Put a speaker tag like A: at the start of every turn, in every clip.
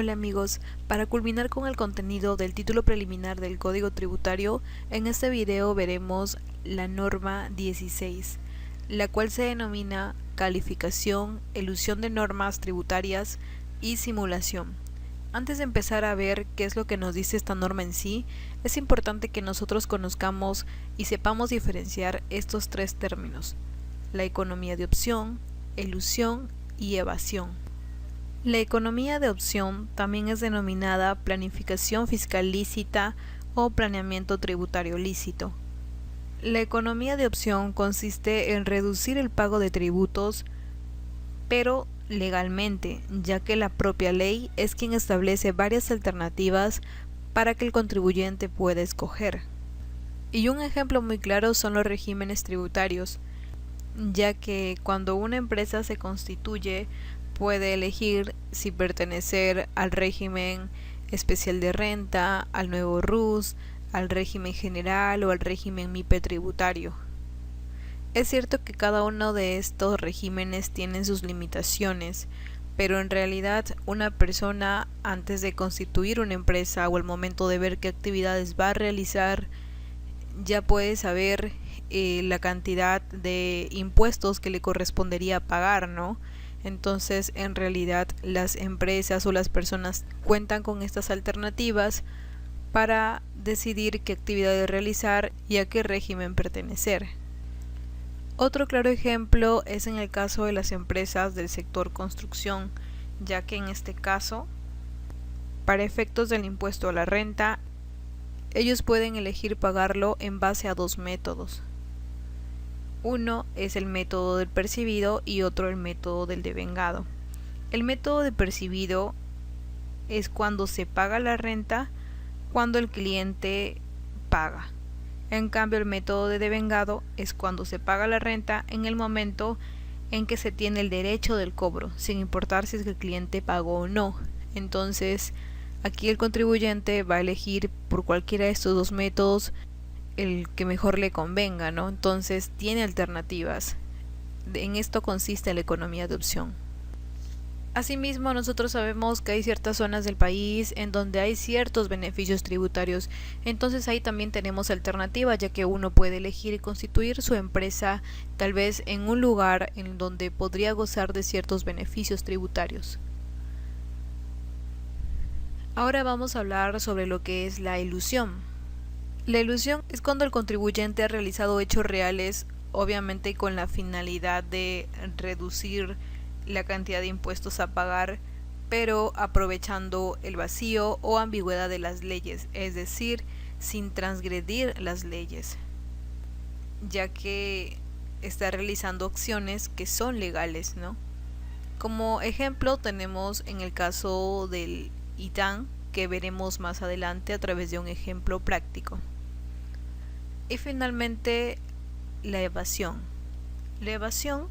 A: Hola amigos, para culminar con el contenido del título preliminar del Código Tributario, en este video veremos la norma 16, la cual se denomina calificación, elusión de normas tributarias y simulación. Antes de empezar a ver qué es lo que nos dice esta norma en sí, es importante que nosotros conozcamos y sepamos diferenciar estos tres términos: la economía de opción, elusión y evasión. La economía de opción también es denominada planificación fiscal lícita o planeamiento tributario lícito. La economía de opción consiste en reducir el pago de tributos, pero legalmente, ya que la propia ley es quien establece varias alternativas para que el contribuyente pueda escoger. Y un ejemplo muy claro son los regímenes tributarios, ya que cuando una empresa se constituye puede elegir si pertenecer al régimen especial de renta, al nuevo RUS, al régimen general o al régimen MIPE tributario. Es cierto que cada uno de estos regímenes tienen sus limitaciones, pero en realidad una persona, antes de constituir una empresa o al momento de ver qué actividades va a realizar, ya puede saber la cantidad de impuestos que le correspondería pagar, ¿no? Entonces, en realidad, las empresas o las personas cuentan con estas alternativas para decidir qué actividades realizar y a qué régimen pertenecer. Otro claro ejemplo es en el caso de las empresas del sector construcción, ya que en este caso, para efectos del impuesto a la renta, ellos pueden elegir pagarlo en base a dos métodos. Uno es el método del percibido y otro el método del devengado. El método de percibido es cuando se paga la renta cuando el cliente paga. En cambio, el método de devengado es cuando se paga la renta en el momento en que se tiene el derecho del cobro, sin importar si es que el cliente pagó o no. Entonces, aquí el contribuyente va a elegir por cualquiera de estos dos métodos el que mejor le convenga, ¿no? Entonces tiene alternativas. En esto consiste la economía de opción. Asimismo, nosotros sabemos que hay ciertas zonas del país en donde hay ciertos beneficios tributarios, entonces ahí también tenemos alternativas, ya que uno puede elegir y constituir su empresa tal vez en un lugar en donde podría gozar de ciertos beneficios tributarios. Ahora vamos a hablar sobre lo que es la elusión. La elusión es cuando el contribuyente ha realizado hechos reales, obviamente con la finalidad de reducir la cantidad de impuestos a pagar, pero aprovechando el vacío o ambigüedad de las leyes, es decir, sin transgredir las leyes, ya que está realizando acciones que son legales, ¿no? Como ejemplo tenemos en el caso del ITAN, que veremos más adelante a través de un ejemplo práctico. Y finalmente, la evasión. La evasión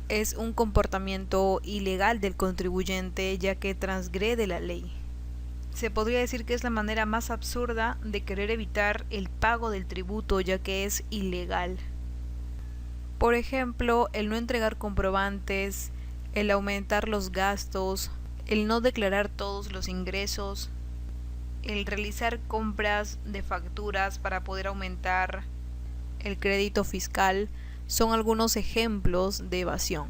A: es un comportamiento ilegal del contribuyente, ya que transgrede la ley. Se podría decir que es la manera más absurda de querer evitar el pago del tributo, ya que es ilegal. Por ejemplo, el no entregar comprobantes, el aumentar los gastos, el no declarar todos los ingresos, el realizar compras de facturas para poder aumentar el crédito fiscal, son algunos ejemplos de evasión,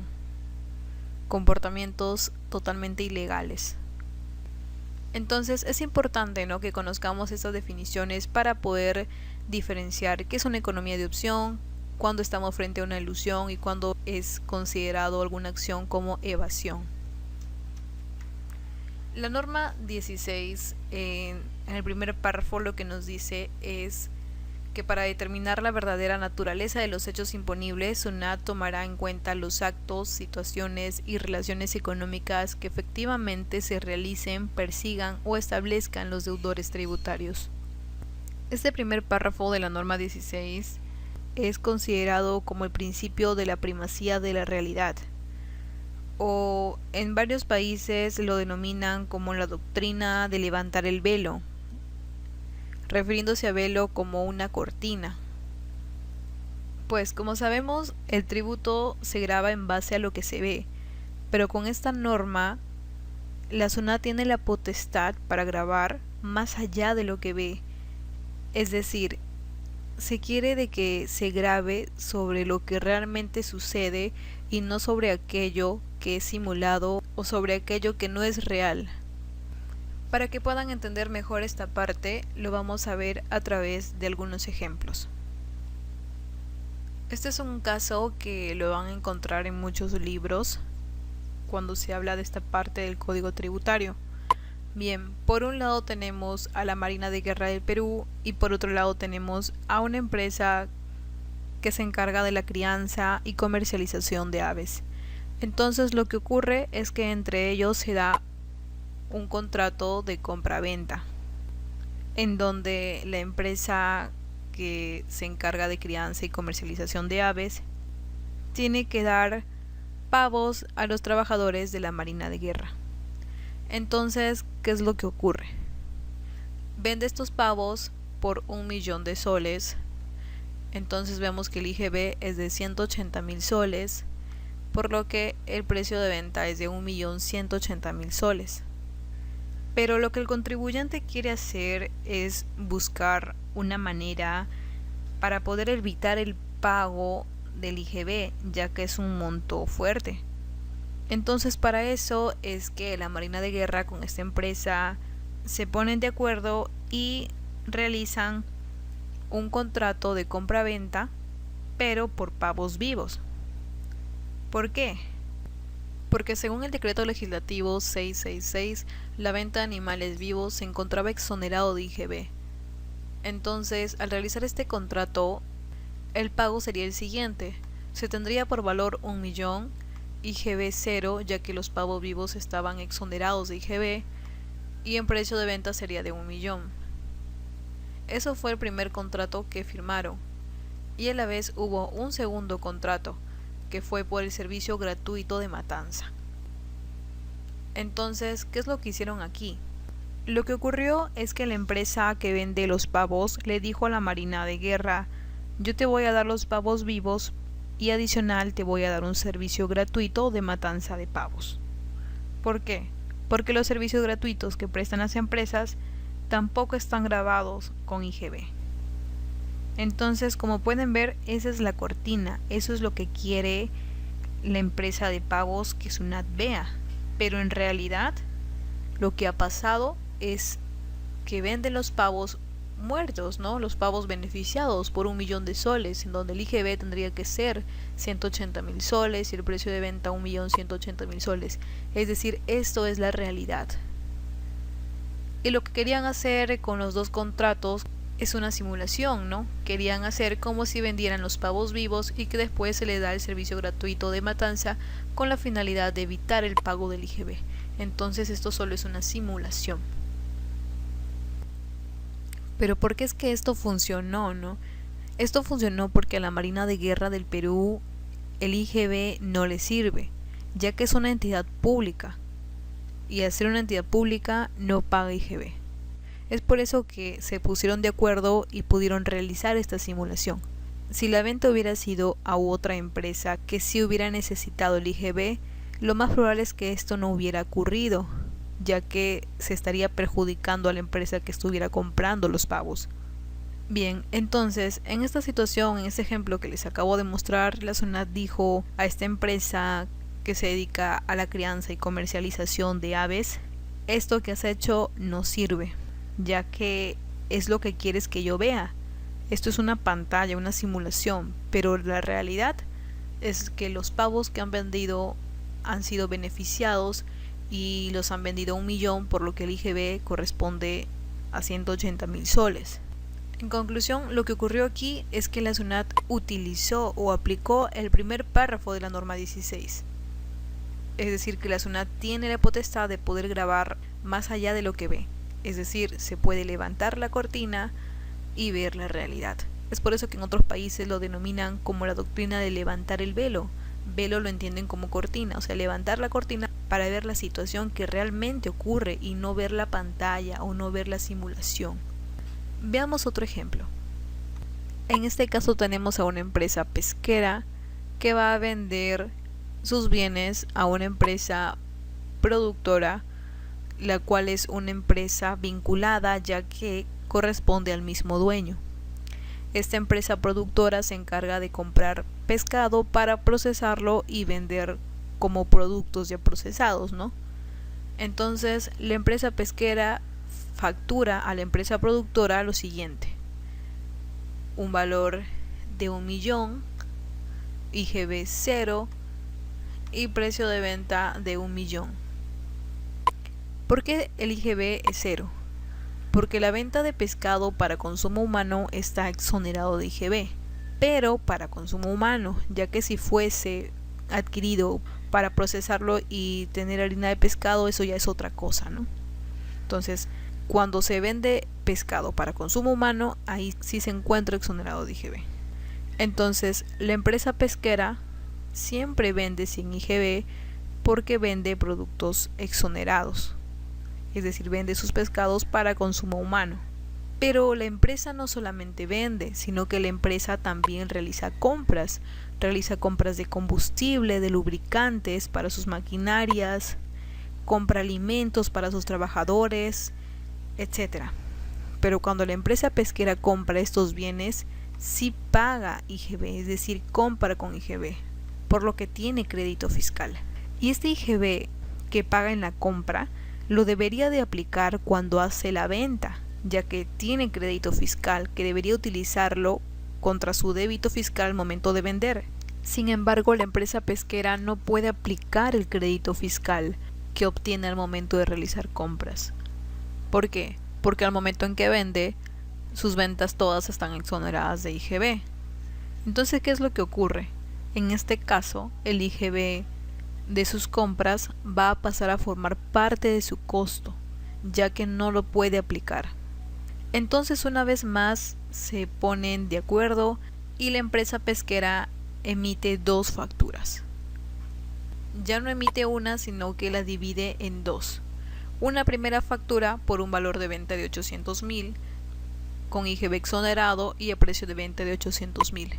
A: comportamientos totalmente ilegales. Entonces es importante, ¿no?, que conozcamos estas definiciones para poder diferenciar qué es una economía de opción, cuándo estamos frente a una elusión y cuándo es considerado alguna acción como evasión. La norma 16, en el primer párrafo, lo que nos dice es que para determinar la verdadera naturaleza de los hechos imponibles, SUNAT tomará en cuenta los actos, situaciones y relaciones económicas que efectivamente se realicen, persigan o establezcan los deudores tributarios. Este primer párrafo de la norma 16 es considerado como el principio de la primacía de la realidad, o en varios países lo denominan como la doctrina de levantar el velo, refiriéndose a velo como una cortina. Pues como sabemos, el tributo se grava en base a lo que se ve, pero con esta norma la SUNAT tiene la potestad para grabar más allá de lo que ve. Es decir, se quiere de que se grabe sobre lo que realmente sucede y no sobre aquello que es simulado o sobre aquello que no es real. Para que puedan entender mejor esta parte, lo vamos a ver a través de algunos ejemplos. Este es un caso que lo van a encontrar en muchos libros cuando se habla de esta parte del Código Tributario. Bien, por un lado tenemos a la Marina de Guerra del Perú y por otro lado tenemos a una empresa que se encarga de la crianza y comercialización de aves. Entonces lo que ocurre es que entre ellos se da un contrato de compra-venta, en donde la empresa que se encarga de crianza y comercialización de aves tiene que dar pavos a los trabajadores de la Marina de Guerra. Entonces, ¿qué es lo que ocurre? Vende estos pavos por 1.000.000 de soles. Entonces vemos que el IGB es de 180.000 soles, por lo que el precio de venta es de 1.180.000 soles. Pero lo que el contribuyente quiere hacer es buscar una manera para poder evitar el pago del IGB, ya que es un monto fuerte. Entonces para eso es que la Marina de Guerra con esta empresa se ponen de acuerdo y realizan un contrato de compra-venta, pero por pavos vivos. ¿Por qué? Porque según el decreto legislativo 666, la venta de animales vivos se encontraba exonerado de IGB. Entonces, al realizar este contrato, el pago sería el siguiente: se tendría por valor 1.000.000, IGB 0, ya que los pavos vivos estaban exonerados de IGB, y en precio de venta sería de 1.000.000. Eso fue el primer contrato que firmaron, y a la vez hubo un segundo contrato, que fue por el servicio gratuito de matanza. Entonces, ¿qué es lo que hicieron aquí? Lo que ocurrió es que la empresa que vende los pavos le dijo a la Marina de Guerra: yo te voy a dar los pavos vivos y adicional te voy a dar un servicio gratuito de matanza de pavos. ¿Por qué? Porque los servicios gratuitos que prestan las empresas tampoco están grabados con IGB. Entonces, como pueden ver, esa es la cortina, eso es lo que quiere la empresa de pavos que SUNAT vea. Pero en realidad, lo que ha pasado es que venden los pavos muertos, ¿no? Los pavos beneficiados por 1.000.000 de soles, en donde el IGB tendría que ser 180.000 soles y el precio de venta 1.180.000 soles. Es decir, esto es la realidad. Y lo que querían hacer con los dos contratos es una simulación, ¿no? Querían hacer como si vendieran los pavos vivos y que después se les da el servicio gratuito de matanza con la finalidad de evitar el pago del IGB. Entonces esto solo es una simulación. Pero ¿por qué es que esto funcionó, no? Esto funcionó porque a la Marina de Guerra del Perú el IGB no le sirve, ya que es una entidad pública. Y al ser una entidad pública no paga IGB. Es por eso que se pusieron de acuerdo y pudieron realizar esta simulación. Si la venta hubiera sido a otra empresa que sí hubiera necesitado el IGB, lo más probable es que esto no hubiera ocurrido, ya que se estaría perjudicando a la empresa que estuviera comprando los pavos. Bien, entonces, en esta situación, en este ejemplo que les acabo de mostrar, la SUNAT dijo a esta empresa que se dedica a la crianza y comercialización de aves: esto que has hecho no sirve, ya que es lo que quieres que yo vea. Esto es una pantalla, una simulación, pero la realidad es que los pavos que han vendido han sido beneficiados y los han vendido 1.000.000, por lo que el IGB corresponde a 180.000 soles. En conclusión, lo que ocurrió aquí es que la SUNAT utilizó o aplicó el primer párrafo de la norma 16. Es decir, que la SUNAT tiene la potestad de poder grabar más allá de lo que ve. Es decir, se puede levantar la cortina y ver la realidad. Es por eso que en otros países lo denominan como la doctrina de levantar el velo. Velo lo entienden como cortina, o sea, levantar la cortina para ver la situación que realmente ocurre y no ver la pantalla o no ver la simulación. Veamos otro ejemplo. En este caso tenemos a una empresa pesquera que va a vender sus bienes a una empresa productora la cual es una empresa vinculada ya que corresponde al mismo dueño. Esta empresa productora se encarga de comprar pescado para procesarlo y vender como productos ya procesados, ¿no? Entonces, la empresa pesquera factura a la empresa productora lo siguiente: un valor de 1.000.000, IGB 0 y precio de venta de 1.000.000. ¿Por qué el IGB es 0? Porque la venta de pescado para consumo humano está exonerado de IGB, pero para consumo humano, ya que si fuese adquirido para procesarlo y tener harina de pescado, eso ya es otra cosa, ¿no? Entonces, cuando se vende pescado para consumo humano, ahí sí se encuentra exonerado de IGB. Entonces, la empresa pesquera siempre vende sin IGB porque vende productos exonerados, es decir, vende sus pescados para consumo humano. Pero la empresa no solamente vende, sino que la empresa también realiza compras de combustible, de lubricantes para sus maquinarias, compra alimentos para sus trabajadores, etc. Pero cuando la empresa pesquera compra estos bienes, sí paga IGB, es decir, compra con IGB, por lo que tiene crédito fiscal. Y este IGB que paga en la compra lo debería de aplicar cuando hace la venta, ya que tiene crédito fiscal que debería utilizarlo contra su débito fiscal al momento de vender. Sin embargo, la empresa pesquera no puede aplicar el crédito fiscal que obtiene al momento de realizar compras. ¿Por qué? Porque al momento en que vende, sus ventas todas están exoneradas de IGB. Entonces, ¿qué es lo que ocurre? En este caso, el IGB de sus compras va a pasar a formar parte de su costo, ya que no lo puede aplicar. Entonces, una vez más se ponen de acuerdo y la empresa pesquera emite dos facturas. Ya no emite una, sino que la divide en dos. Una primera factura por un valor de venta de 800.000 con IGB exonerado y a precio de venta de 800.000,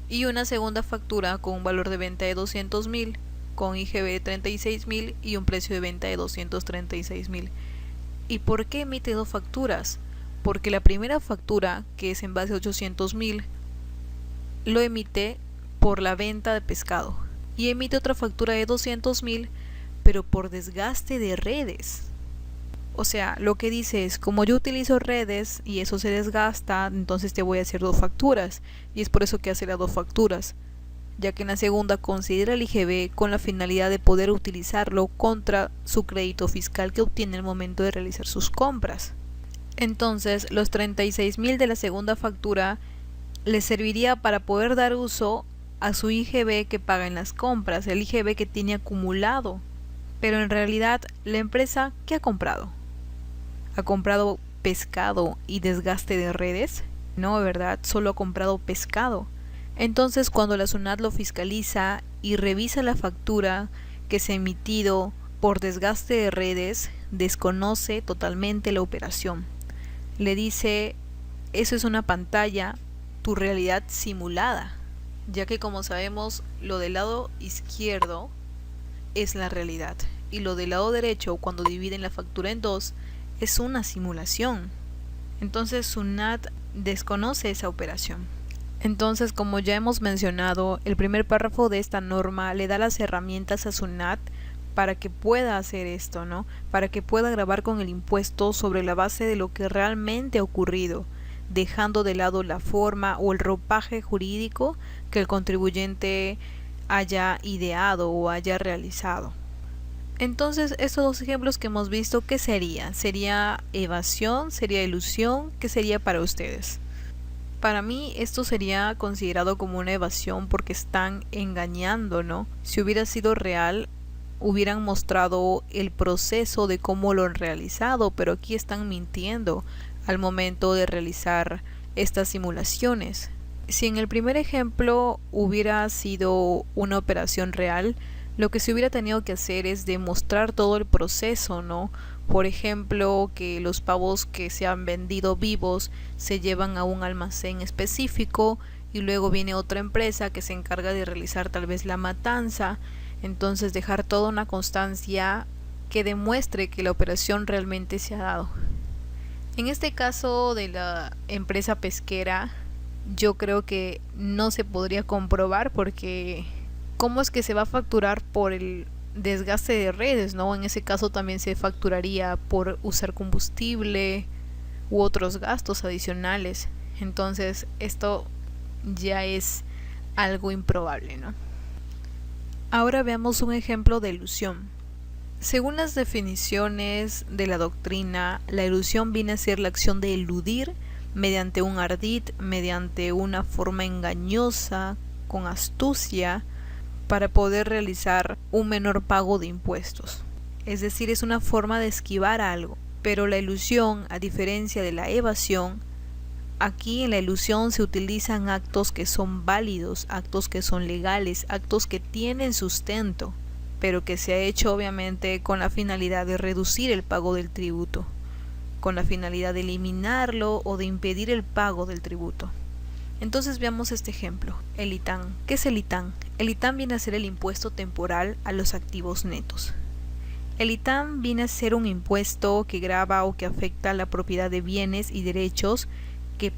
A: y una segunda factura con un valor de venta de 200.000 con IGB de 36.000 y un precio de venta de 236.000. ¿Y por qué emite dos facturas? Porque la primera factura, que es en base a 800.000, lo emite por la venta de pescado, y emite otra factura de 200.000, pero por desgaste de redes. O sea, lo que dice es, como yo utilizo redes y eso se desgasta, entonces te voy a hacer dos facturas, y es por eso que hace las dos facturas, ya que en la segunda considera el IGB con la finalidad de poder utilizarlo contra su crédito fiscal que obtiene al momento de realizar sus compras. Entonces, los 36.000 de la segunda factura le serviría para poder dar uso a su IGB que paga en las compras, el IGB que tiene acumulado. Pero en realidad, la empresa, ¿qué ha comprado? ¿Ha comprado pescado y desgaste de redes? No, ¿verdad? Solo ha comprado pescado. Entonces, cuando la SUNAT lo fiscaliza y revisa la factura que se ha emitido por desgaste de redes, desconoce totalmente la operación. Le dice, eso es una pantalla, tu realidad simulada, ya que como sabemos, lo del lado izquierdo es la realidad y lo del lado derecho, cuando dividen la factura en dos, es una simulación. Entonces SUNAT desconoce esa operación. Entonces, como ya hemos mencionado, el primer párrafo de esta norma le da las herramientas a SUNAT para que pueda hacer esto, ¿no? Para que pueda grabar con el impuesto sobre la base de lo que realmente ha ocurrido, dejando de lado la forma o el ropaje jurídico que el contribuyente haya ideado o haya realizado. Entonces, estos dos ejemplos que hemos visto, ¿qué sería? ¿Sería evasión? ¿Sería ilusión? ¿Qué sería para ustedes? Para mí esto sería considerado como una evasión porque están engañando, ¿no? Si hubiera sido real, hubieran mostrado el proceso de cómo lo han realizado, pero aquí están mintiendo al momento de realizar estas simulaciones. Si en el primer ejemplo hubiera sido una operación real, lo que se hubiera tenido que hacer es demostrar todo el proceso, ¿no? Por ejemplo, que los pavos que se han vendido vivos se llevan a un almacén específico y luego viene otra empresa que se encarga de realizar tal vez la matanza. Entonces dejar toda una constancia que demuestre que la operación realmente se ha dado. En este caso de la empresa pesquera, yo creo que no se podría comprobar porque ¿cómo es que se va a facturar por el desgaste de redes, ¿no? En ese caso también se facturaría por usar combustible u otros gastos adicionales. Entonces esto ya es algo improbable, ¿no? Ahora veamos un ejemplo de ilusión. Según las definiciones de la doctrina, la ilusión viene a ser la acción de eludir mediante un ardid, mediante una forma engañosa, con astucia, para poder realizar un menor pago de impuestos. Es decir, es una forma de esquivar algo. Pero la ilusión, a diferencia de la evasión, aquí en la ilusión se utilizan actos que son válidos, actos que son legales, actos que tienen sustento, pero que se ha hecho obviamente con la finalidad de reducir el pago del tributo, con la finalidad de eliminarlo o de impedir el pago del tributo. Entonces veamos este ejemplo, el ITAN. ¿Qué es el ITAN? El ITAN viene a ser el impuesto temporal a los activos netos. El ITAN viene a ser un impuesto que grava o que afecta la propiedad de bienes y derechos que